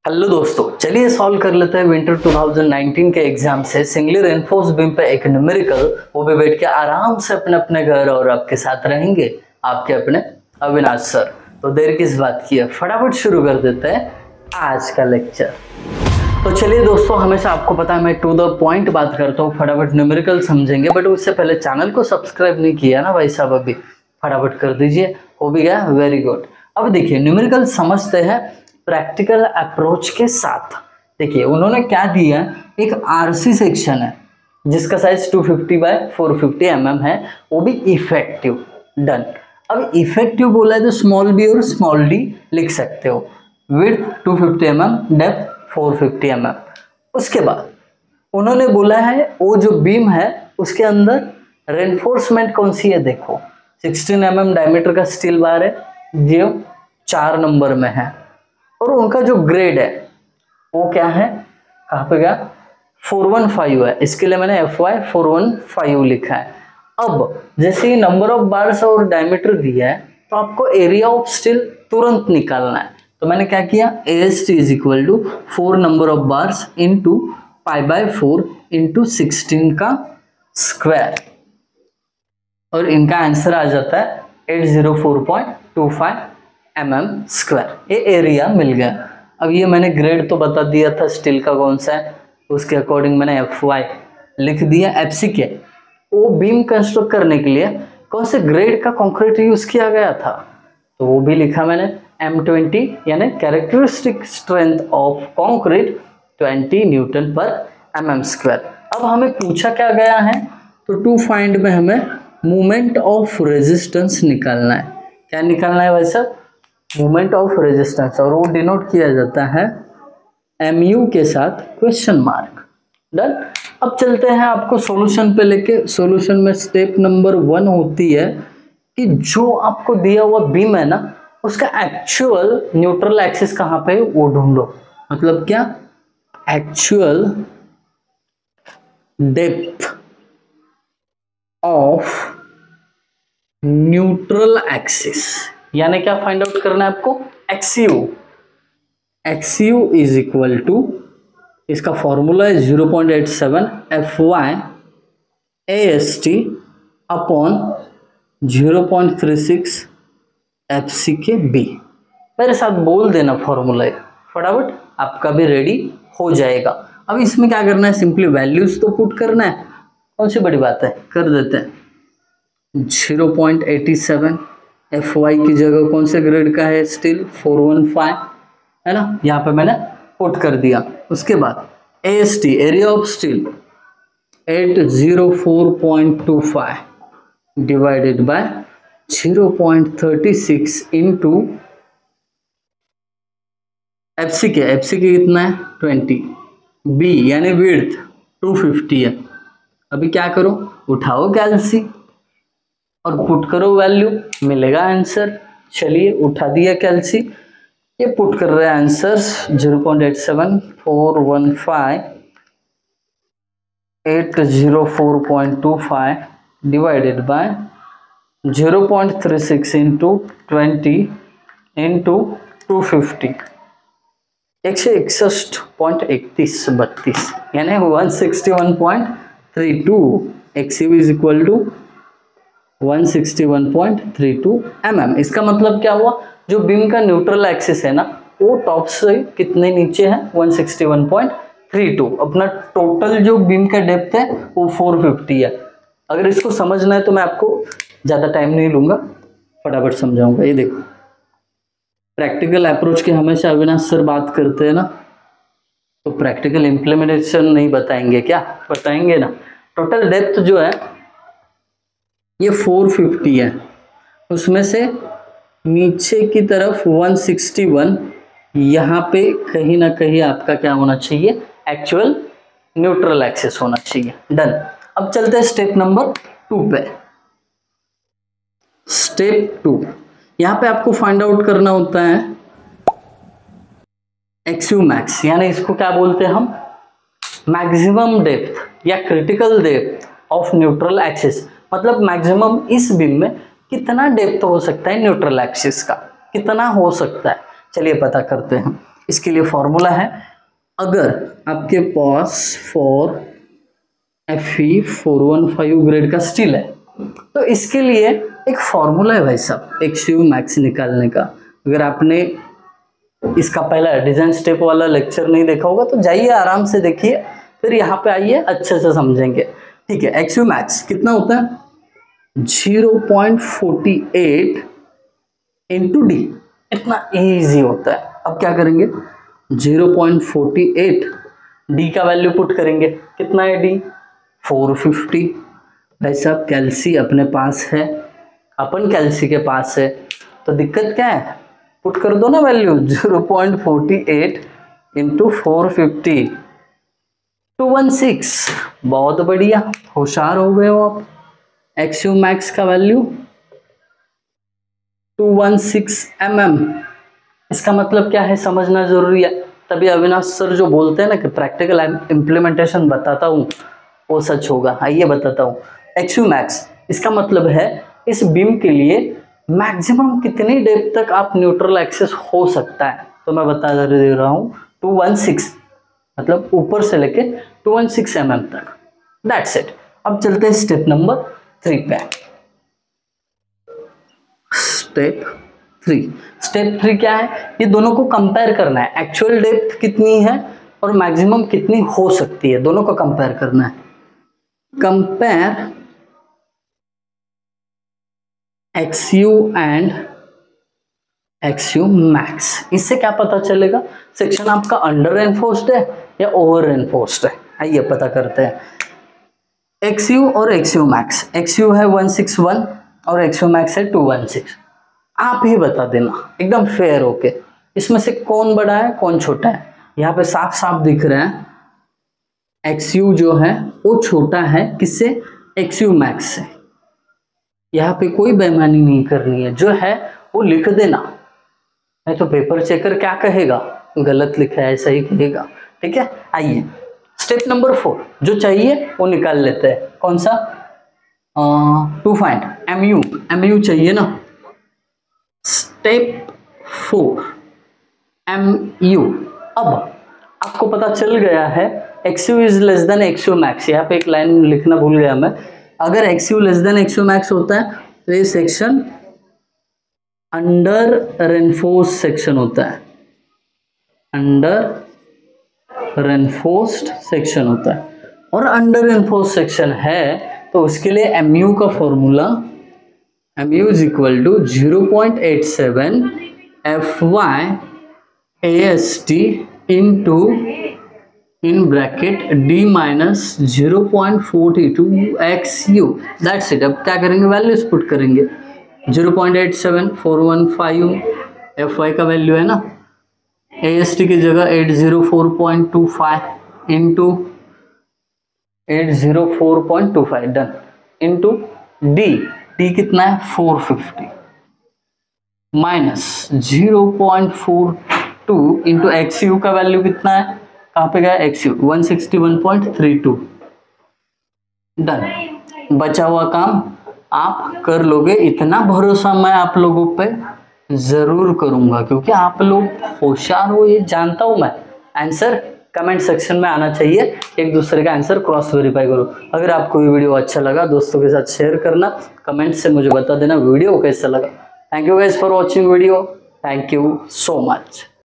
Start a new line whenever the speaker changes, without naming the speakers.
Hello दोस्तों, चलिए solve कर लेते हैं विंटर 2019 के एग्जाम से सिंगली रेनफोर्स बीम पे एक न्यूमेरिकल। वो भी बैठ के आराम से अपने अपने घर और आपके साथ रहेंगे आपके अपने अविनाश सर। तो देर किस बात की है, फटाफट शुरू कर देते हैं आज का लेक्चर। तो चलिए दोस्तों, हमेशा आपको पता है मैं टू द पॉइंट बात करता हूँ, फटाफट न्यूमेरिकल समझेंगे। बट उससे पहले चैनल को सब्सक्राइब नहीं किया ना भाई साहब, अभी फटाफट कर दीजिए, हो भी गया, वेरी गुड। अब देखिए न्यूमेरिकल समझते हैं प्रैक्टिकल अप्रोच के साथ। देखिए उन्होंने क्या दिया, एक आरसी सेक्शन है जिसका साइज 250 बाय 450 mm है, वो भी इफेक्टिव। डन। अब इफेक्टिव बोला है तो स्मॉल बी और स्मॉल डी लिख सकते हो। Width 250 mm, depth 450 mm। उसके बाद उन्होंने बोला है वो जो बीम है उसके अंदर रेनफोर्समेंट कौन सी है, देखो 16 mm डायमीटर का स्टील बार है जो 4 नंबर में है, और उनका जो ग्रेड है वो क्या है, कहाँ पे गया, 415 है। इसके लिए मैंने FY 415 लिखा है। अब जैसे ही नंबर ऑफ बार्स और डायमीटर दिया है तो आपको एरिया ऑफ स्टील तुरंत निकालना है। तो मैंने क्या किया, AST is equal to 4 number of bars into π/4 into 16 का स्क्वायर, और इनका आंसर आ जाता है 804.25 mm स्क्वायर। ये एरिया मिल गया। अब ये मैंने ग्रेड तो बता दिया था स्टील का कौन सा है, उसके अकॉर्डिंग मैंने FY लिख दिया। FC के वो बीम कंस्ट्रक्ट करने के लिए कौन से ग्रेड का कंक्रीट यूज किया गया था, तो वो भी लिखा मैंने M20, यानी characteristic strength of concrete 20 Newton पर mm स्क्वायर। अब हमें पूछा क्या गया है, तो टू फाइंड में हमें मोमेंट ऑफ रेजिस्टेंस निकालना है। क्या निकालना है भाई साहब, मोमेंट ऑफ रेजिस्टेंस, और वो डिनोट किया जाता है MU के साथ क्वेश्चन मार्क। डन। अब चलते हैं आपको सॉल्यूशन पे लेके। सॉल्यूशन में स्टेप नंबर 1 होती है कि जो आपको दिया हुआ बीम है ना उसका एक्चुअल न्यूट्रल एक्सिस कहाँ पे है वो ढूंढो। मतलब क्या, actual depth of neutral axis, यानी क्या फाइंड आउट करना है आपको, XU इज इक्वल टू, इसका फॉर्मूला है 0.87 FY AST अपॉन 0.36 FC के B। मेरे साथ बोल देना फॉर्मूला, फटाफट आपका भी रेडी हो जाएगा। अब इसमें क्या करना है, सिंपली वैल्यूज तो पुट करना है, कौन सी बड़ी बात है, कर देते हैं। 0.87 FY की जगह कौन से ग्रेड का है, स्टील 415 है ना, यहाँ पे मैंने पुट कर दिया। उसके बाद AST area of steel 804.25 divided by 0.36 into FC के कितना है 20, B यानी विड्थ 250 है। अभी क्या करो, उठाओ कैल्सी और पुट करो वैल्यू, मिलेगा आंसर। चलिए उठा दिया कैल्सी, ये पुट कर रहे हैं answers 0.87 804.25 divided by 0.36 into 20 into 250, 161.31 यानी 161.32। XU is equal to 161.32 mm। इसका मतलब क्या हुआ, जो बीम का न्यूट्रल एक्सिस है ना वो टॉप से कितने नीचे है, 161.32। अपना टोटल जो बीम का डेप्थ है वो 450 है। अगर इसको समझना है तो मैं आपको ज़्यादा टाइम नहीं लूँगा, फटाफट समझाऊंगा। ये देखो प्रैक्टिकल अप्रोच की हमेशा अविनाश सर बात करते हैं ना, तो प्रैक्टिकल इम्प्लीमेंटेशन नहीं बताएंगे क्या, बताएंगे ना। टोटल डेप्थ जो है ये 450 है, उसमें से नीचे की तरफ 161, यहाँ पे कहीं ना कहीं आपका क्या होना चाहिए, एक्चुअल न्यूट्रल एक्सिस होना चाहिए। डन। अब चलते हैं स्टेप नंबर 2 पे। स्टेप 2, यहाँ पे आपको फाइंड आउट करना होता है XU मैक्स, यानी इसको क्या बोलते हैं हम, मैक्सिमम डेप्थ या critical depth of neutral axis. मतलब मैक्सिमम इस बीम में कितना डेप्थ हो सकता है न्यूट्रल एक्सिस का, कितना हो सकता है, चलिए पता करते हैं। इसके लिए फॉर्मूला है, अगर आपके पास फॉर Fe415 ग्रेड का स्टील है तो इसके लिए एक फॉर्मूला है भाई साहब XU मैक्स निकालने का। अगर आपने इसका पहला डिजाइन स्टेप वाला लेक्चर नहीं देखा होगा तो जाइए आराम से देखिए, फिर यहाँ पे आइए अच्छे से समझेंगे। ठीक है, XU मैक्स कितना होता है 0.48 इंटू डी, इतना इजी होता है। अब क्या करेंगे 0.48 डी का वैल्यू पुट करेंगे, कितना है डी 450। भाई साहब कैल्सी अपने पास है, अपन कैल्सी के पास है तो दिक्कत क्या है, पुट कर दो ना वैल्यू 0.48 इंटू 450 216। बहुत बढ़िया, होशियार हो गए हो आप। XU मैक्स का वैल्यू 216 mm। इसका मतलब क्या है समझना जरूरी है, तभी अविनाश सर जो बोलते हैं ना कि प्रैक्टिकल इम्प्लीमेंटेशन बताता हूँ वो सच होगा। आइए बताता हूँ। XU मैक्स इसका मतलब है इस बीम के लिए मैक्सिमम कितनी डेप्थ तक आप न्यूट्रल एक्सेस हो सकता है, तो मैं बता दे रहा हूँ 216, मतलब ऊपर से लेके 216 mm तक। That's it. अब चलते हैं स्टेप नंबर 3 पे। स्टेप 3 क्या है, ये दोनों को कंपेयर करना है, एक्चुअल डेप्थ कितनी है और मैक्सिमम कितनी हो सकती है, दोनों को कंपेयर करना है। Compare XU and XU max. इससे क्या पता चलेगा सेक्शन आपका अंडर रेनफोर्स्ड है या ओवर रेनफोर्स्ड है। आइए पता करते हैं XU और XU मैक्स। XU है 161 और XU मैक्स है 216। आप ही बता देना एकदम फेयर होके इसमें से कौन बड़ा है कौन छोटा है। यहाँ पे साफ साफ दिख रहा है XU जो है वो छोटा है किससे, XU मैक्स से। यहाँ पे कोई बेईमानी नहीं करनी है, जो है वो लिख देना, नहीं तो पेपर चेकर क्या कहेगा, गलत लिखा है सही कहेगा। ठीक है, आइए स्टेप नंबर 4 जो चाहिए वो निकाल लेते हैं। कौन सा, टू फाइंड MU चाहिए ना। Step 4 MU। अब आपको पता चल गया है XU is less than XU max. यहाँ पे एक लाइन लिखना भूल गया मैं, अगर XU less than XU max होता है तो ये सेक्शन अंडर रेनफोर्स्ड सेक्शन होता है, अंडर रेनफोर्स्ड सेक्शन होता है। और अंडर रेनफोर्स्ड सेक्शन है तो उसके लिए MU का formula MU is equal to 0.87 FY AST into in bracket D minus 0.42 XU। That's it. अब क्या करेंगे, वैल्यूज पुट करेंगे। 0.87415 FY का वैल्यू है ना, AST की जगह 804.25 इंटू 804.25 डन, इंटू D कितना है 450 माइनस 0.42 इंटू XU का वैल्यू कितना है, कहाँ पे गया XU 161.32 डन। बचा हुआ काम आप कर लोगे, इतना भरोसा मैं आप लोगों पे जरूर करूंगा क्योंकि आप लोग होशियार हो, ये जानता हूं मैं। आंसर कमेंट सेक्शन में आना चाहिए, एक दूसरे का आंसर क्रॉस वेरीफाई करो। अगर आपको ये वीडियो अच्छा लगा दोस्तों के साथ शेयर करना, कमेंट से मुझे बता देना वीडियो कैसा लगा। Thank you guys for watching video, thank you so much.